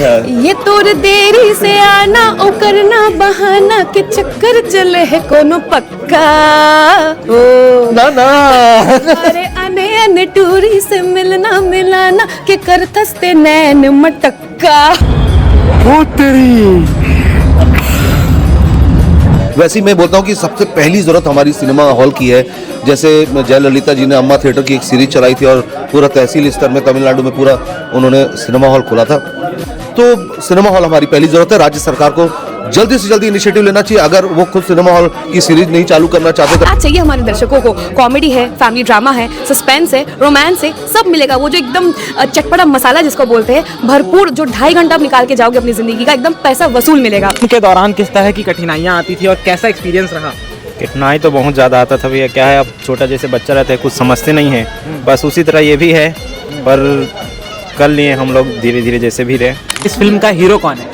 ये तोर देरी से आना ओ करना बहाना के चक्कर चले है कोनो पक्का ओ ना ना अरे आने आने टूरी से मिलना मिलाना के करतस्ते नैन मटक्का। वो तेरी। वैसे ही मैं बोलता हूँ कि सबसे पहली ज़रूरत हमारी सिनेमा हॉल की है। जैसे जयललिता जी ने अम्मा थिएटर की एक सीरीज चलाई थी और पूरा तहसील स्तर में तमिलनाडु में पूरा उन्होंने सिनेमा हॉल खोला था। तो सिनेमा हॉल हमारी पहली ज़रूरत है। राज्य सरकार को जल्दी से जल्दी इनिशिएटिव लेना चाहिए। अगर वो खुद सिनेमा हॉल की सीरीज नहीं चालू करना चाहते तो आज चाहिए हमारे दर्शकों को। कॉमेडी है, फैमिली ड्रामा है, सस्पेंस है, रोमांस है, सब मिलेगा। वो जो एकदम चटपटा मसाला जिसको बोलते हैं, भरपूर, जो 2.5 घंटा आप निकाल के जाओगे अपनी जिंदगी का, एकदम पैसा वसूल मिलेगा। के दौरान किस तरह की कठिनाइयाँ आती थी और कैसा एक्सपीरियंस रहा? कठिनाई तो बहुत ज़्यादा आता था भैया। क्या है, अब छोटा जैसे बच्चा रहता है, कुछ समझते नहीं है, बस उसी तरह ये भी है, पर कर लिए हम लोग धीरे धीरे जैसे भी रहे। इस फिल्म का हीरो कौन है?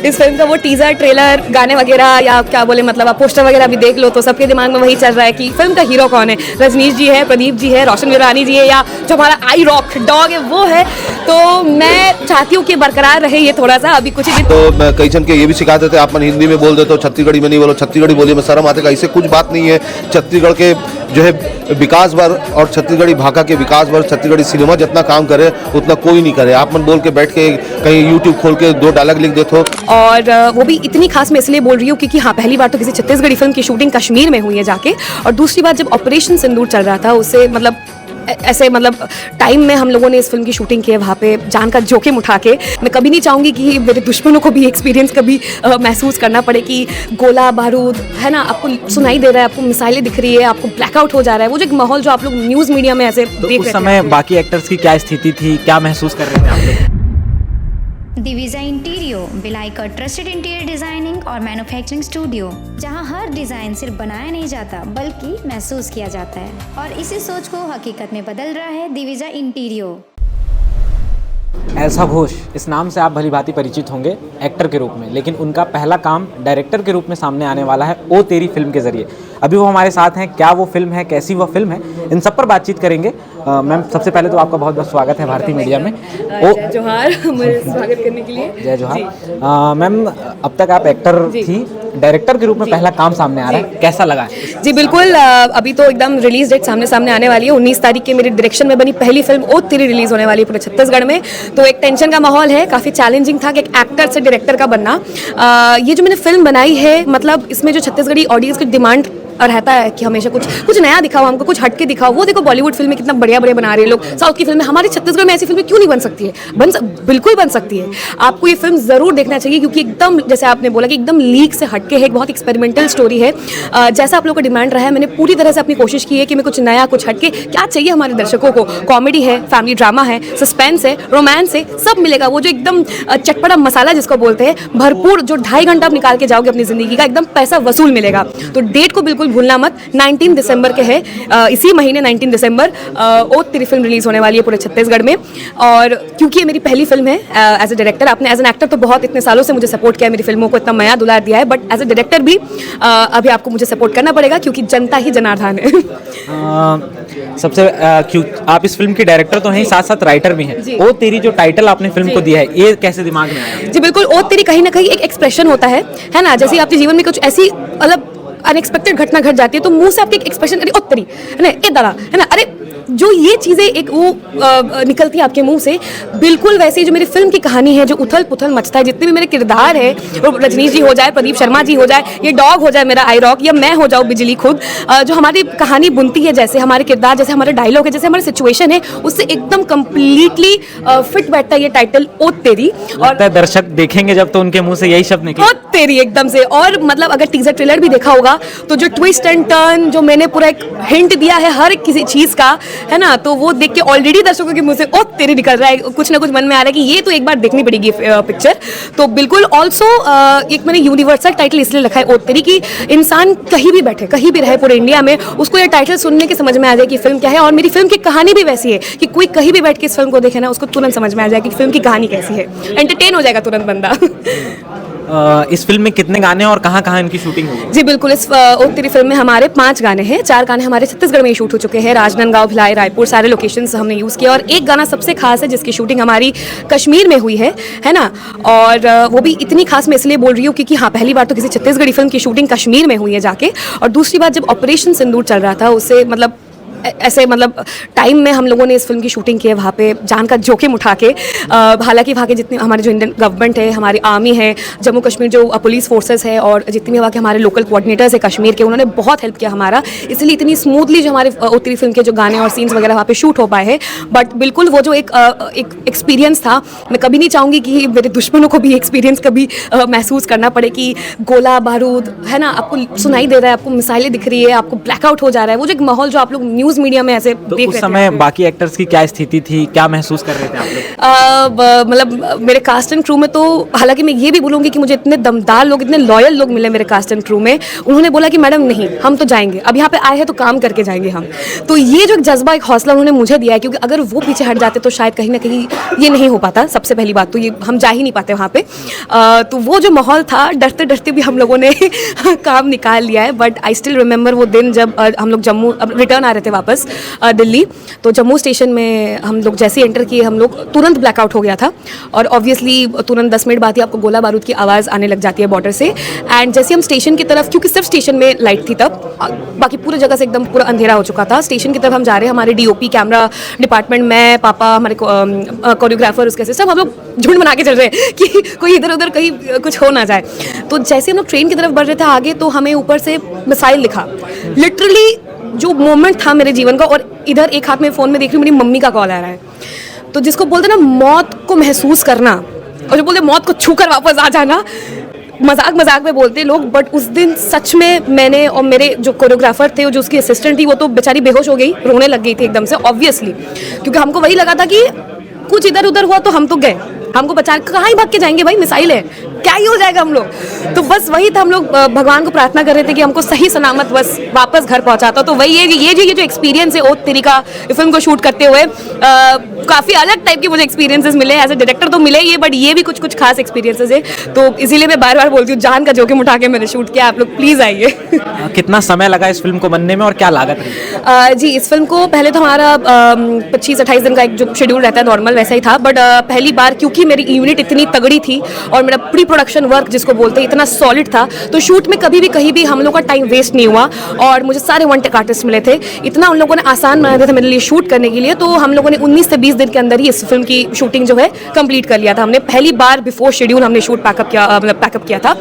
इस फिल्म का वो टीजर, ट्रेलर, गाने वगैरह या क्या बोले, मतलब आप पोस्टर वगैरह भी देख लो तो सबके दिमाग में वही चल रहा है कि फिल्म का हीरो कौन है। रजनीश जी है, प्रदीप जी है, रोशन वीरानी जी है, या जो हमारा आई रॉक डॉग है वो है। तो मैं चाहती हूँ कि बरकरार रहे ये थोड़ा सा। अभी कुछ ही दिन तो कई जन के ये भी शिकायत देते आप मन हिंदी में बोल देते हो, छत्तीसगढ़ी में नहीं बोलो, छत्तीसगढ़ी बोलिए में शर्म आते का। इससे कुछ बात नहीं है। छत्तीसगढ़ के जो है विकास भर और छत्तीसगढ़ी भाषा के विकास भर छत्तीसगढ़ी सिनेमा जितना काम करे उतना कोई नहीं करे। आप मन बोल के बैठ के कहीं यूट्यूब खोल के 2 डायलॉग लिख देते हो। और वो भी इतनी खास मैं इसलिए बोल रही हूँ क्योंकि हाँ, पहली बार तो किसी छत्तीसगढ़ी फिल्म की शूटिंग कश्मीर में हुई है जाके, और दूसरी बार जब ऑपरेशन सिंदूर चल रहा था उससे मतलब ऐसे मतलब टाइम में हम लोगों ने इस फिल्म की शूटिंग की है वहाँ पे जान का जोखिम उठा के। मैं कभी नहीं चाहूँगी कि मेरे दुश्मनों को भी एक्सपीरियंस कभी महसूस करना पड़े कि गोला बारूद है ना, आपको सुनाई दे रहा है, आपको मिसाइलें दिख रही है, आपको ब्लैकआउट हो जा रहा है। वो जो एक माहौल जो आप लोग न्यूज़ मीडिया में ऐसे तो देख उस रहे समय बाकी एक्टर्स की क्या स्थिति थी, क्या महसूस कर रहे थे आप लोग? दिविजा इंटीरियो भिलाई का ट्रस्टेड इंटीरियर डिजाइनिंग और मैन्युफैक्चरिंग स्टूडियो, जहां हर डिजाइन सिर्फ बनाया नहीं जाता बल्कि महसूस किया जाता है, और इसी सोच को हकीकत में बदल रहा है दिविजा इंटीरियो। एल्सा घोष, इस नाम से आप भली भांति परिचित होंगे एक्टर के रूप में, लेकिन उनका पहला काम डायरेक्टर के रूप में सामने आने वाला है ओ तेरी फिल्म के जरिए। अभी वो हमारे साथ हैं। क्या वो फिल्म है, कैसी वो फिल्म है, इन सब पर बातचीत करेंगे। मैम, सबसे पहले तो आपका बहुत बहुत स्वागत है भारतीय मीडिया में। जय जोहार, मुझे स्वागत करने के लिए। जय जोहार। मैम, अब तक आप एक्टर थी, डायरेक्टर के रूप में पहला काम सामने आ रहा है, कैसा लगा? जी बिल्कुल, अभी तो एकदम रिलीज डेट सामने आने वाली है। 19 तारीख के मेरी डायरेक्शन में बनी पहली फिल्म ओ तेरी रिलीज होने वाली है पूरे छत्तीसगढ़ में। तो एक टेंशन का माहौल है, काफ़ी चैलेंजिंग था कि एक एक्टर से डायरेक्टर का बनना। ये जो मैंने फिल्म बनाई है, मतलब इसमें जो छत्तीसगढ़ी ऑडियंस की डिमांड रहता है कि हमेशा कुछ नया दिखाओ, हमको कुछ हटके दिखाओ। वो देखो बॉलीवुड फिल्में कितना बढ़िया बना रहे हैं लोग, साउथ की फिल्में। हमारे छत्तीसगढ़ में ऐसी फिल्में क्यों नहीं बन सकती है? बिल्कुल बन सकती है। आपको ये फिल्म ज़रूर देखना चाहिए क्योंकि एकदम जैसे आपने बोला कि एकदम लीक से हटके है, एक बहुत एक्सपेरिमेंटल स्टोरी है। जैसा आप लोगों का डिमांड रहा है, मैंने पूरी तरह से अपनी कोशिश की है कि मैं कुछ नया, कुछ हटके। क्या चाहिए हमारे दर्शकों को? कॉमेडी है, फैमिली ड्रामा है, सस्पेंस है, रोमांस है, सब मिलेगा। वो जो एकदम चटपटा मसाला जिसको बोलते हैं, भरपूर, जो 2.5 घंटा आप निकाल के जाओगे अपनी जिंदगी का, एकदम पैसा वसूल मिलेगा। तो डेट को बिल्कुल भूलना मत। 19 दिसंबर के है, इसी महीने 19 दिसंबर ओ तेरी फिल्म रिलीज होने वाली है पूरे छत्तीसगढ़ में। और क्योंकि ये मेरी पहली फिल्म है एज ए डायरेक्टर, आपने एज एन एक्टर तो बहुत इतने सालों से मुझे सपोर्ट किया है, मेरी फिल्मों को इतना माया दुलार दिया है, बट एज ए डायरेक्टर भी अभी आपको मुझे सपोर्ट करना पड़ेगा क्योंकि जनता ही जनार्दन है। सबसे क्यों आप इस फिल्म के डायरेक्टर तो हैं, साथ साथ राइटर भी हैं। ओ तेरी जो टाइटल आपने फिल्म को दिया है, ये कैसे दिमाग में आया? जी बिल्कुल, ओ तेरी कहीं ना कहीं एक एक्सप्रेशन होता है ना। जैसे आपके जीवन में कुछ ऐसी मतलब अनएक्सपेक्टेड घटना घट जाती है तो मुंह से आपके एक एक्सप्रेशन, अरे ओत्तरी है ना, ए दादा है ना, अरे जो ये चीज़ें एक वो निकलती है आपके मुंह से, बिल्कुल वैसे ही जो मेरी फिल्म की कहानी है, जो उथल पुथल मचता है, जितने भी मेरे किरदार है, रजनीश जी हो जाए, प्रदीप शर्मा जी हो जाए, ये डॉग हो जाए मेरा आई रॉक, या मैं हो जाऊँ बिजली खुद, जो हमारी कहानी बुनती है, जैसे हमारे किरदार, जैसे हमारे डायलॉग है, जैसे हमारी सिचुएशन है, उससे एकदम कम्प्लीटली फिट बैठता है ये टाइटल ओ तेरी। और दर्शक देखेंगे जब तो उनके मुंह से यही शब्द निकले, ओ तेरी, एकदम से। और मतलब अगर टीजर ट्रेलर भी देखा होगा तो जो ट्विस्ट एंड टर्न, जो मैंने पूरा एक हिंट दिया है हर किसी चीज़ का, है ना, तो वो देख के ऑलरेडी दर्शकों के मुंह से ओ तेरी निकल रहा है। कुछ ना कुछ मन में आ रहा है कि ये तो एक बार देखनी पड़ेगी पिक्चर। तो बिल्कुल। ऑल्सो एक मैंने यूनिवर्सल टाइटल इसलिए रखा है ओ तेरी कि इंसान कहीं भी बैठे, कहीं भी रहे पूरे इंडिया में, उसको ये टाइटल सुनने के समझ में आ जाए कि फिल्म क्या है। और मेरी फिल्म की कहानी भी वैसी है कि कोई कहीं भी बैठ के इस फिल्म को देखे ना, उसको तुरंत समझ में आ जाए कि फिल्म की कहानी कैसी है, एंटरटेन हो जाएगा तुरंत बंदा। इस फिल्म में कितने गाने हैं और कहाँ कहाँ इनकी शूटिंग हुई है? जी बिल्कुल, इस ओ तेरी फिल्म में हमारे 5 गाने हैं। 4 गाने हमारे छत्तीसगढ़ में ही शूट हो चुके हैं, राजनांदगांव, भिलाई, रायपुर, सारे लोकेशंस हमने यूज़ किया। और एक गाना सबसे खास है जिसकी शूटिंग हमारी कश्मीर में हुई है ना। और वो भी इतनी खास मैं इसलिए बोल रही हूँ क्योंकि हाँ, पहली बार तो किसी छत्तीसगढ़ी फिल्म की शूटिंग कश्मीर में हुई है जाके, और दूसरी बात जब ऑपरेशन सिंदूर चल रहा था उससे मतलब ऐसे मतलब टाइम में हम लोगों ने इस फिल्म की शूटिंग की है वहाँ पे जान का जोखिम उठा के। हालांकि वहाँ के जितने हमारे जो इंडियन गवर्नमेंट है, हमारी आर्मी है, जम्मू कश्मीर जो पुलिस फोर्सेस है और जितने भी वहाँ के हमारे लोकल कोऑर्डिनेटर्स है कश्मीर के, उन्होंने बहुत हेल्प किया हमारा, इसलिए इतनी स्मूथली जो हमारे उत्तरी फिल्म के जो गाने और सीन्स वगैरह वहाँ पे शूट हो पाए हैं। बट बिल्कुल वो जो एक एक्सपीरियंस था, मैं कभी नहीं चाहूँगी कि मेरे दुश्मनों को भी एक्सपीरियंस कभी महसूस करना पड़े कि गोला बारूद है ना, आपको सुनाई दे रहा है, आपको मिसाइलें दिख रही है, आपको ब्लैकआउट हो जा रहा है, वो जो एक माहौल जो आप लोग न्यूज़ मीडिया में ऐसे तो देख उस रहे समय बाकी एक्टर्स की क्या स्थिति थी, क्या महसूस कर रहे थे आप लोग? मतलब मेरे कास्ट एंड क्रू में तो हालांकि मैं ये भी बोलूँगी कि मुझे इतने दमदार लोग, इतने लॉयल लोग मिले मेरे कास्ट एंड क्रू में। उन्होंने बोला कि मैडम नहीं, हम तो जाएंगे, अब यहाँ पे आए हैं तो काम करके जाएंगे हम। तो ये जो एक जज्बा, एक हौसला उन्होंने मुझे दिया है, क्योंकि अगर वो पीछे हट जाते तो शायद कहीं ना कहीं ये नहीं हो पाता। सबसे पहली बात तो ये हम जा ही नहीं पाते वहाँ पे। तो वो जो माहौल था, डरते डरते भी हम लोगों ने काम निकाल लिया है। बट आई स्टिल रिमेंबर वो दिन जब हम लोग जम्मू रिटर्न आ रहे थे वापस दिल्ली, तो जम्मू स्टेशन में हम लोग जैसे एंटर किए, हम लोग तुरंत ब्लैकआउट हो गया था। और ऑब्वियसली तुरंत 10 मिनट बाद ही आपको गोला बारूद की आवाज़ आने लग जाती है बॉर्डर से। एंड जैसे हम स्टेशन की तरफ, क्योंकि सिर्फ स्टेशन में लाइट थी तब, बाकी पूरी जगह से एकदम पूरा अंधेरा हो चुका था, स्टेशन की तरफ हम जा रहे हैं, हमारे DOP कैमरा डिपार्टमेंट, मैं, पापा, हमारे कोरियोग्राफर, उसके सब हम लोग झुंड बना के चल रहे हैं कि कोई इधर उधर कहीं कुछ हो ना जाए। तो जैसे हम लोग ट्रेन की तरफ बढ़ रहे थे आगे, तो हमें ऊपर से मिसाइल दिखा। लिटरली जो मोमेंट था मेरे जीवन का, और इधर एक हाथ में फ़ोन में देख रही हूँ मेरी मम्मी का कॉल आ रहा है। तो जिसको बोलते ना मौत को महसूस करना, और जो बोलते मौत को छू कर वापस आ जाना, मजाक में बोलते लोग, बट उस दिन सच में मैंने, और मेरे जो कोरियोग्राफर थे, जो उसकी असिस्टेंट थी, वो तो बेचारी बेहोश हो गई, रोने लग गई थी एकदम से ऑब्वियसली, क्योंकि हमको वही लगा था कि कुछ इधर उधर हुआ तो हम तो गए, हमको बचा कहाँ ही भाग के जाएंगे भाई, मिसाइल है, क्या ही हो जाएगा हम लोग। तो बस वही था, हम लोग भगवान को प्रार्थना कर रहे थे कि हमको सही सलामत बस वापस घर पहुंचाता। तो वही है, ये जो एक्सपीरियंस है ओ तेरी का फिल्म को शूट करते हुए, काफ़ी अलग टाइप के मुझे एक्सपीरियंसेस मिले। एज ए डायरेक्टर तो मिले ये, बट ये भी कुछ खास एक्सपीरियंसेस है। तो इसीलिए मैं बार बार बोलती हूँ, जान का जोखिम उठा के मैंने शूट किया, आप लोग प्लीज़ आइए। कितना समय लगा इस फिल्म को बनने में और क्या लागत रही? जी, इस फिल्म को पहले तो हमारा 25-28 दिन का एक जो शेड्यूल रहता है नॉर्मल वैसा ही था। बट पहली बार क्योंकि मेरी यूनिट इतनी तगड़ी थी और मेरा प्री प्रोडक्शन वर्क जिसको बोलते हैं इतना सॉलिड था, तो शूट में कभी भी कहीं भी हम लोग का टाइम वेस्ट नहीं हुआ। और मुझे सारे वन टेक आर्टिस्ट मिले थे, इतना उन लोगों ने आसान बना दिया था मेरे लिए शूट करने के लिए। तो हम लोगों ने 19 से 20 दिन के अंदर ही इस फिल्म की शूटिंग जो है कंप्लीट कर लिया था। हमने पहली बार बिफोर शेड्यूल हमने शूट पैकअप किया था।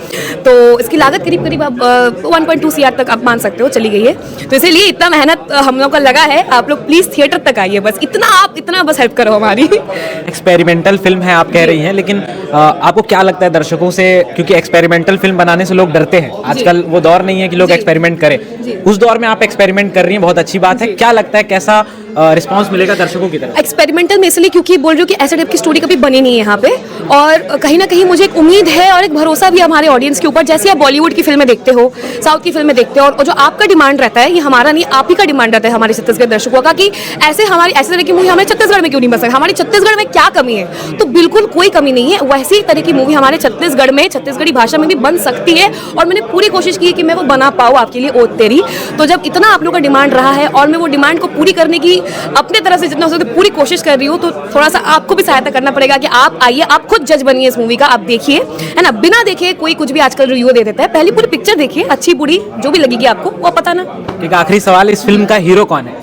तो इसकी लागत करीब अब 1.2 CR तक आप मान सकते हो चली गई है। तो इसीलिए इतना मेहनत हम लोग का लगा है। आप लोग प्लीज थिएटर तक आइए, बस इतना बस हेल्प करो हमारी। एक्सपेरिमेंटल फिल्म है आप कह रही हैं, लेकिन आपको क्या लगता है दर्शकों से, क्योंकि एक्सपेरिमेंटल फिल्म बनाने से लोग डरते हैं, आजकल वो दौर नहीं है कि लोग एक्सपेरिमेंट करें, उस दौर में आप एक्सपेरिमेंट कर रही हैं, बहुत अच्छी बात है। क्या लगता है कैसा रिस्पांस मिलेगा दर्शकों की तरफ? एक्सपेरिमेंटल में इसलिए क्योंकि बोल रही हूँ कि ऐसे टाइप की स्टोरी कभी बनी नहीं है यहाँ पे, और कहीं ना कहीं मुझे एक उम्मीद है और एक भरोसा भी हमारे ऑडियंस के ऊपर। जैसे आप बॉलीवुड की फिल्में देखते हो, साउथ की फिल्में देखते हो, और जो आपका डिमांड रहता है, ये हमारा नहीं आप ही का डिमांड रहता है हमारे छत्तीसगढ़ दर्शकों का, कि ऐसे तरह की मूवी हमारे छत्तीसगढ़ में क्यों नहीं बन सकती, हमारे छत्तीसगढ़ में क्या कमी है। तो बिल्कुल कोई कमी नहीं है, वैसी तरह की मूवी हमारे छत्तीसगढ़ में छत्तीसगढ़ी भाषा में भी बन सकती है, और मैंने पूरी कोशिश की है कि मैं वो बना पाऊँ आपके लिए ओ तेरी। तो जब इतना आप लोगों का डिमांड रहा है और मैं वो डिमांड को पूरी करने की अपने तरफ से जितना हो सके पूरी कोशिश कर रही हूँ, तो थोड़ा सा आपको भी सहायता करना पड़ेगा कि आप आइए, आप खुद जज बनिए इस मूवी का, आप देखिए, है ना। बिना देखे कोई कुछ भी आजकल रिव्यू दे देता है, पहली पूरी पिक्चर देखिए, अच्छी बुरी जो भी लगेगी आपको वो पता ना। एक आखिरी सवाल, इस फिल्म का हीरो कौन है?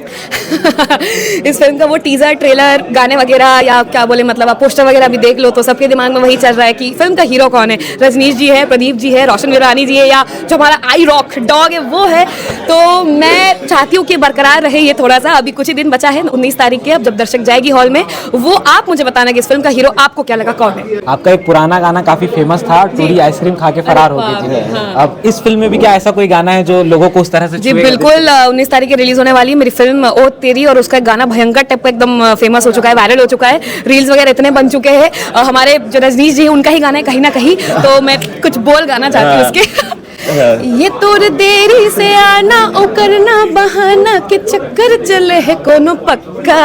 इस फिल्म का वो टीजर, ट्रेलर, गाने वगैरह या क्या बोले, मतलब आप पोस्टर वगैरह भी देख लो तो सबके दिमाग में वही चल रहा है कि फिल्म का हीरो कौन है। रजनीश जी है, प्रदीप जी है, रोशन वीरानी जी है, या जो हमारा आई रॉक डॉग है वो है। तो मैं चाहती हूँ कि बरकरार रहे ये थोड़ा सा। अभी कुछ ही दिन बचा है, 19 तारीख के, अब जब दर्शक जाएगी हॉल में, वो आप मुझे बताना कि इस फिल्म का हीरो आपको क्या लगा, कौन है। आपका एक पुराना गाना काफी फेमस था, टूरी आइसक्रीम खा के फरार हो गई थी। अब इस फिल्म में भी क्या ऐसा कोई गाना है जो लोगों को उस तरह से जी बिल्कुल, 19 तारीख की रिलीज होने वाली है मेरी फिल्म ओ तेरी, और उसका गाना भयंकर टाइप का एकदम फेमस हो चुका है, वायरल हो चुका है, रील्स वगैरह इतने बन चुके हैं। हमारे जो रजनीश जी है उनका ही गाना है कहीं ना कहीं, तो मैं कुछ बोल गाना चाहती हूँ उसके। ये तोर देरी से आना ओ करना बहाना के चक्कर चले है कोनो पक्का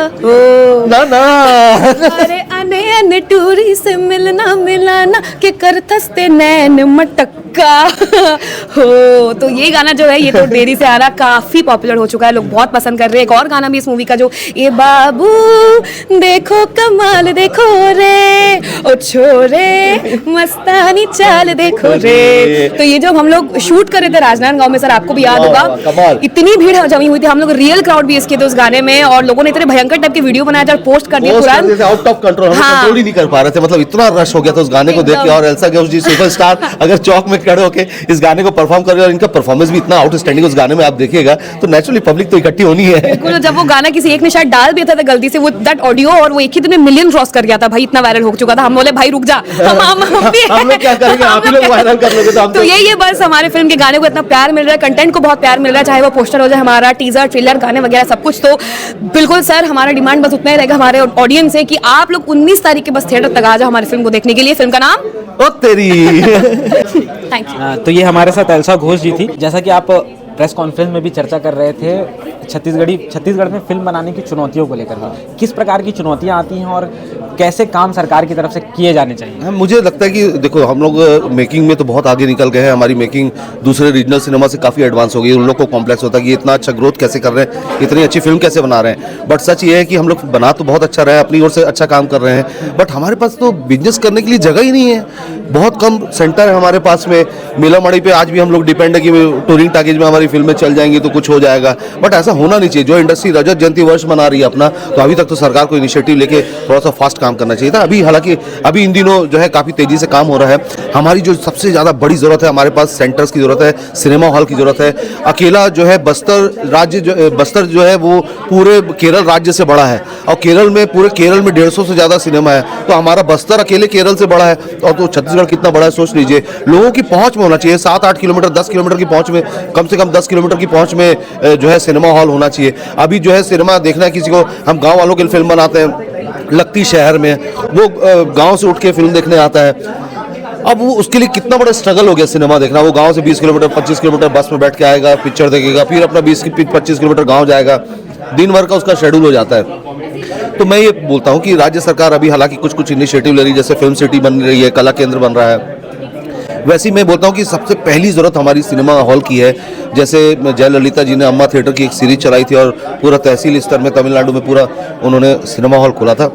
ओ ना ना अरे अने अने टूरी से मिलना मिलाना के करतस्ते नैन मटक्का हो। तो ये गाना जो है ये तो देरी से आना काफी पॉपुलर हो चुका है, लोग बहुत पसंद कर रहे हैं। एक और गाना भी इस मूवी का जो ए बाबू देखो कमाल देखो रे ओ छोरे मस्तानी चाल देखो रे। तो ये जब हम लोग शूट कर रहे थे राजनांदगांव में, सर आपको भी याद होगा, इतनी भीड़ जमी हुई थी, हम लोग रियल क्राउड भी इसके थे उस गाने में, और लोगों ने इतने भयंकर टाइप के वीडियो बनाया था और पोस्ट कर दिया तुरंत। आउट ऑफ कंट्रोल, हम हाँ। कंट्रोल ही नहीं कर पा रहे थे, मतलब इतना रश हो गया था उस गाने को देख के। और एल्सा गेउस जी सुपरस्टार अगर चौक में खड़े होके इस गाने को परफॉर्म कर रहे हैं और इनका परफॉर्मेंस भी इतना आउटस्टैंडिंग उस गाने में आप देखिएगा, तो नेचुरली पब्लिक तो इकट्ठी होनी है। बिल्कुल, जब वो गाना किसी एक ने शायद डाल दिया था गलती से वो दैट ऑडियो, और वो एक ही दिन में मिलियन क्रॉस कर गया था भाई, इतना वायरल हो चुका था। हम बोले भाई रुक जा, हम भी हम लोग क्या करेंगे, आप ही लोग वायरल कर लोगे तो हम तो ये बस हमारे फिल्म के गाने को इतना प्यार मिल रहा है, कंटेंट को बहुत प्यार मिल रहा है, चाहे वो पोस्टर हो जाए हमारा, टीजर ट्रेलर गाने वगैरह सब कुछ। तो बिल्कुल सर हमारा डिमांड बस उतना ही रहेगा हमारे ऑडियंस से कि आप लोग 19 तारीख के बस थिएटर तक आ जाओ हमारी फिल्म को देखने के लिए। फिल्म का नाम ओ तेरी। Thank you. तो ये हमारे साथ एल्सा घोष जी थी। जैसा कि आप प्रेस कॉन्फ्रेंस में भी चर्चा कर रहे थे छत्तीसगढ़ में फिल्म बनाने की चुनौतियों को लेकर, किस प्रकार की चुनौतियां आती हैं और कैसे काम सरकार की तरफ से किए जाने चाहिए? मुझे लगता है कि देखो हम लोग मेकिंग में तो बहुत आगे निकल गए हैं, हमारी मेकिंग दूसरे रीजनल सिनेमा से काफ़ी एडवांस हो गई है। उन लोग को कॉम्प्लेक्स होता है कि इतना अच्छा ग्रोथ कैसे कर रहे हैं, इतनी अच्छी फिल्म कैसे बना रहे हैं। बट सच ये है कि हम लोग बना तो बहुत अच्छा रहे हैं, अपनी ओर से अच्छा काम कर रहे हैं, बट हमारे पास तो बिजनेस करने के लिए जगह ही नहीं है। बहुत कम सेंटर है हमारे पास में। मीलामड़ी पे आज भी हम लोग डिपेंड है कि टूरिंग टैकेज में हमारी फिल्में चल जाएंगी तो कुछ हो जाएगा, बट ऐसा होना नहीं चाहिए। जो इंडस्ट्री रजत जयंती वर्ष मना रही है अपना, तो अभी तक तो सरकार को इनिशिएटिव लेके थोड़ा सा फास्ट काम करना चाहिए था। अभी हालांकि अभी इन दिनों जो है काफ़ी तेज़ी से काम हो रहा है। हमारी जो सबसे ज़्यादा बड़ी ज़रूरत है, हमारे पास सेंटर्स की ज़रूरत है, सिनेमा हॉल की ज़रूरत है। अकेला जो है बस्तर जो है वो पूरे केरल राज्य से बड़ा है, और पूरे केरल में 150 से ज़्यादा सिनेमा है, तो हमारा बस्तर अकेले केरल से बड़ा है, और तो छत्तीसगढ़ कितना बड़ा है सोच लीजिए। लोगों की पहुँच में होना चाहिए, 7-8 किलोमीटर 10 किलोमीटर की पहुँच में, कम से कम 10 किलोमीटर की पहुँच में जो है सिनेमा हॉल होना चाहिए। अभी जो है सिनेमा देखना है किसी को, हम गाँव वालों के लिए फिल्म बनाते हैं, लगती शहर में, वो गांव से उठ के फिल्म देखने आता है। अब वो उसके लिए कितना बड़ा स्ट्रगल हो गया सिनेमा देखना। वो गांव से 20 किलोमीटर 25 किलोमीटर बस में बैठ के आएगा, पिक्चर देखेगा, फिर अपना 20-25 किलोमीटर गांव जाएगा, दिन भर का उसका शेड्यूल हो जाता है। तो मैं ये बोलता हूँ कि राज्य सरकार अभी हालांकि कुछ इनिशिएटिव ले रही है, जैसे फिल्म सिटी बन रही है, कला केंद्र बन रहा है। वैसे ही मैं बोलता हूँ कि सबसे पहली ज़रूरत हमारी सिनेमा हॉल की है। जैसे जयललिता जी ने अम्मा थिएटर की एक सीरीज चलाई थी और पूरा तहसील स्तर में तमिलनाडु में पूरा उन्होंने सिनेमा हॉल खोला था।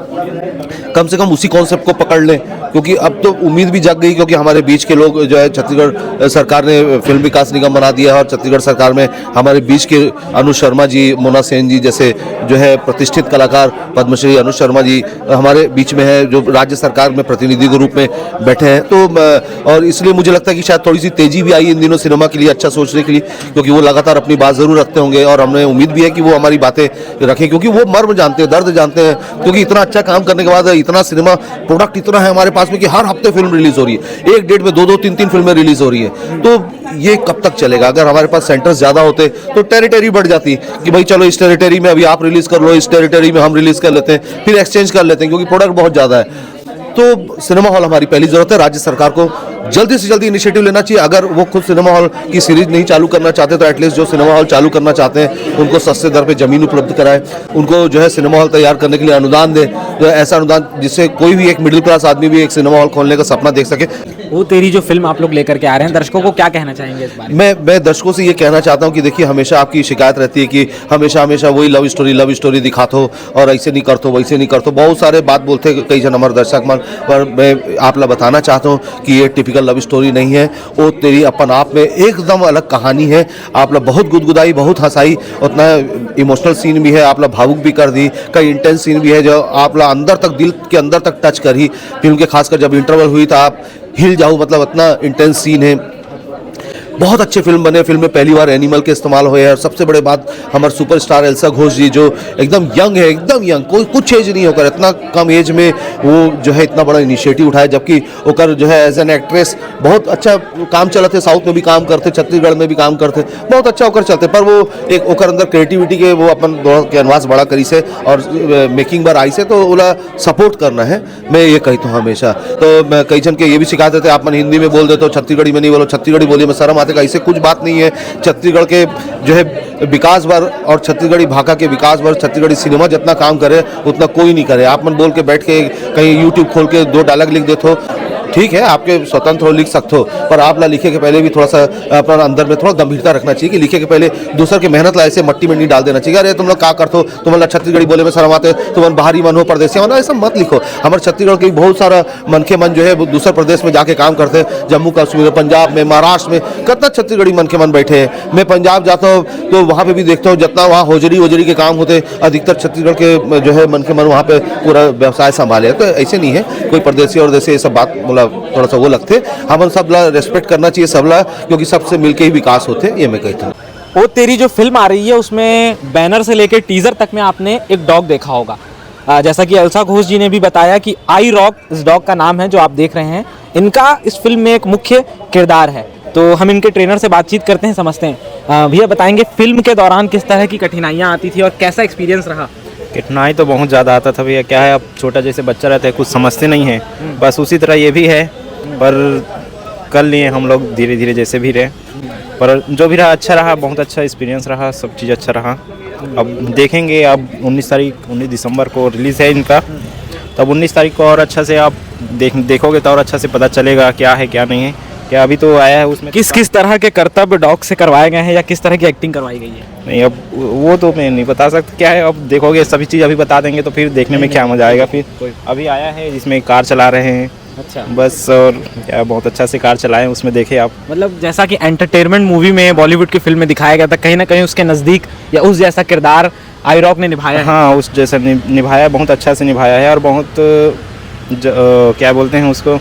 कम से कम उसी कॉन्सेप्ट को पकड़ लें, क्योंकि अब तो उम्मीद भी जाग गई, क्योंकि हमारे बीच के लोग जो है छत्तीसगढ़ सरकार ने फिल्म विकास निगम बना दिया है, और छत्तीसगढ़ सरकार में हमारे बीच के अनुज शर्मा जी, मोना सेन जी जैसे जो है प्रतिष्ठित कलाकार, पद्मश्री अनुज शर्मा जी हमारे बीच में है, जो राज्य सरकार में प्रतिनिधि के रूप में बैठे हैं। तो और इसलिए मुझे लगता है कि शायद थोड़ी सी तेजी भी आई इन दिनों सिनेमा के लिए अच्छा सोचने के लिए, क्योंकि वो लगातार अपनी बात ज़रूर रखते होंगे, और हमने उम्मीद भी है कि वो हमारी बातें रखें, क्योंकि वो मर्म जानते हैं, दर्द जानते हैं। क्योंकि इतना अच्छा काम करने के बाद इतना सिनेमा प्रोडक्ट इतना है हमारे पास में कि हर हफ्ते फिल्म रिलीज हो रही है, एक डेट में 2-2, 3-3 फिल्में रिलीज हो रही है। तो ये कब तक चलेगा? अगर हमारे पास सेंटर्स ज़्यादा होते तो टेरिटरी बढ़ जाती कि भाई चलो इस टेरिटरी में अभी आप रिलीज कर लो, इस टेरिटरी में हम रिलीज कर लेते हैं, फिर एक्सचेंज कर लेते हैं, क्योंकि प्रोडक्ट बहुत ज़्यादा है। तो सिनेमा हॉल हमारी पहली ज़रूरत है। राज्य सरकार को जल्दी से जल्दी इनिशिएटिव लेना चाहिए। अगर वो खुद सिनेमा हॉल की सीरीज नहीं चालू करना चाहते तो एटलीस्ट जो सिनेमा हॉल चालू करना चाहते हैं उनको सस्ते दर पे ज़मीन उपलब्ध कराए, उनको जो है सिनेमा हॉल तैयार करने के लिए अनुदान दे, जो ऐसा अनुदान जिससे कोई भी एक मिडिल क्लास आदमी भी एक सिनेमा हॉल खोलने का सपना देख सके। वो तेरी जो फिल्म आप लोग लेकर के आ रहे हैं, दर्शकों को क्या कहना चाहेंगे इस बारे में? मैं दर्शकों से ये कहना चाहता हूँ कि देखिए, हमेशा आपकी शिकायत रहती है कि हमेशा वही लव स्टोरी दिखाते हो, और ऐसे नहीं करते हो, वैसे नहीं करते हो, बहुत सारे बात बोलते हैं कई जन हमारे दर्शक मन। पर मैं आप लोग बताना चाहता हूँ कि ये टिपिकल लव स्टोरी नहीं है। वो तेरी अपन आप में एकदम अलग कहानी है। आप लोग बहुत गुदगुदाई, बहुत हंसाई, उतना इमोशनल सीन भी है, आप लोग भावुक भी कर दी, कई इंटेंस सीन भी है जो आप लोग अंदर तक, दिल के अंदर तक टच कर ही। फिल्म के खासकर जब इंटरवल हुई तो आप हिल जाओ, मतलब इतना इंटेंस सीन है। बहुत अच्छे फिल्म बने। फिल्म में पहली बार एनिमल के इस्तेमाल हुए हैं और सबसे बड़े बात हमारे सुपरस्टार एल्सा घोष जी जो एकदम यंग है, एकदम यंग, कोई कुछ एज नहीं होकर इतना कम एज में वो जो है इतना बड़ा इनिशिएटिव उठाया, जबकि ओकर जो है एज एन एक्ट्रेस बहुत अच्छा काम चलते, साउथ में भी काम करते, छत्तीसगढ़ में भी काम करते, बहुत अच्छा होकर चलते, पर वो एक ओकर अंदर क्रिएटिविटी के वो अपन कैनवास बड़ा करी से और मेकिंग बार आई से तो ओला सपोर्ट करना है, मैं ये कहता हूँ हमेशा। तो कई जन के ये भी सिखा देते आप हिंदी में बोल देते हो, छत्तीसगढ़ी में नहीं बोलो, छत्तीसगढ़ी बोलिए में शर्म आते, ऐसे कुछ बात नहीं है। छत्तीसगढ़ के जो है विकास भर और छत्तीसगढ़ी भाषा के विकास भर छत्तीसगढ़ी सिनेमा जितना काम करे उतना कोई नहीं करे। आप मन बोल के बैठ के कहीं यूट्यूब खोल के 2 डायलॉग लिख देते हो, ठीक है आपके स्वतंत्र हो, लिख सकते हो, पर आप ला लिखे के पहले भी थोड़ा सा अपना अंदर में थोड़ा गंभीरता रखना चाहिए कि लिखे के पहले दूसर के मेहनत ला ऐसे मट्टी में नहीं डाल देना चाहिए। अरे तुम लोग क्या करते हो, तुम्हारा छत्तीसगढ़ी बोले में शर्म आते, तुम बाहरी मन हो, परदेसी मन, ऐसा मत लिखो। हमारे छत्तीसगढ़ के बहुत सारा मनखे मन जो है दूसरे प्रदेश में जाके काम करते हैं, जम्मू कश्मीर, पंजाब में, महाराष्ट्र में कितना छत्तीसगढ़ी मनखे मन बैठे हैं। मैं पंजाब जाता हूँ तो वहाँ पे भी देखता हूँ जितना वहाँ होजरी के काम होते, अधिकतर छत्तीसगढ़ के जो है मनखे मन वहाँ पे पूरा व्यवसाय संभाले। तो ऐसे नहीं है कोई परदेसी और देसी, ये सब बात बोला थोड़ा सा वो लगते, हम सब ला रेस्पेक्ट करना चाहिए सबला, क्योंकि सबसे मिलके ही विकास होते, ये मैं कहता हूँ। ओ तेरी जो फिल्म आ रही है उसमें बैनर से लेकर टीजर तक में आपने एक डॉग देखा होगा। जैसा कि एल्सा घोष जी ने भी बताया कि आई रॉक इस डॉग का नाम है जो आप देख रहे हैं, इनका इस फिल्म में एक मुख्य किरदार है। तो हम इनके ट्रेनर से बातचीत करते हैं, समझते हैं। भैया बताएंगे फिल्म के दौरान किस तरह की कठिनाइयाँ आती थी और कैसा एक्सपीरियंस रहा? कठिनाई तो बहुत ज़्यादा आता था भैया, क्या है अब छोटा जैसे बच्चा रहता है कुछ समझते नहीं है, बस उसी तरह ये भी है, पर कर लिए हम लोग धीरे धीरे जैसे भी रहे, पर जो भी रहा अच्छा रहा, बहुत अच्छा एक्सपीरियंस रहा, सब चीज़ अच्छा रहा। अब देखेंगे, अब 19 दिसंबर को रिलीज़ है इनका, तब 19 तारीख को और अच्छा से आप देखोगे तो और अच्छा से पता चलेगा क्या है क्या नहीं है। क्या अभी तो आया है उसमें किस तरह के कर्तव्य डॉग से करवाए गए हैं या किस तरह की एक्टिंग करवाई गई है? नहीं, अब वो तो मैं नहीं बता सकता क्या है, अब देखोगे सभी चीज़ अभी बता देंगे तो फिर देखने में क्या मजा आएगा। फिर अभी आया है जिसमें कार चला रहे हैं, अच्छा बस, और क्या बहुत अच्छा से कार चलाएं, उसमें देखे आप। मतलब जैसा कि एंटरटेनमेंट मूवी में बॉलीवुड की फिल्म में दिखाया गया था, कहीं ना कहीं उसके नज़दीक या उस जैसा किरदार आई रॉक ने निभाया है। हाँ, उस जैसा निभाया, बहुत अच्छा से निभाया है और बहुत क्या बोलते हैं उसको,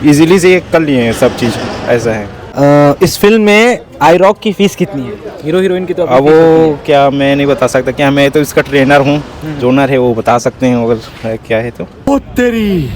इजीली से कर लिए हैं सब चीज़, ऐसा है। इस फिल्म में आई रॉक की फीस कितनी है? हीरो हीरोइन की तो अब वो क्या मैं नहीं बता सकता, क्या मैं तो इसका ट्रेनर हूँ, जो ओनर है वो बता सकते हैं अगर क्या है तो। ओ तेरी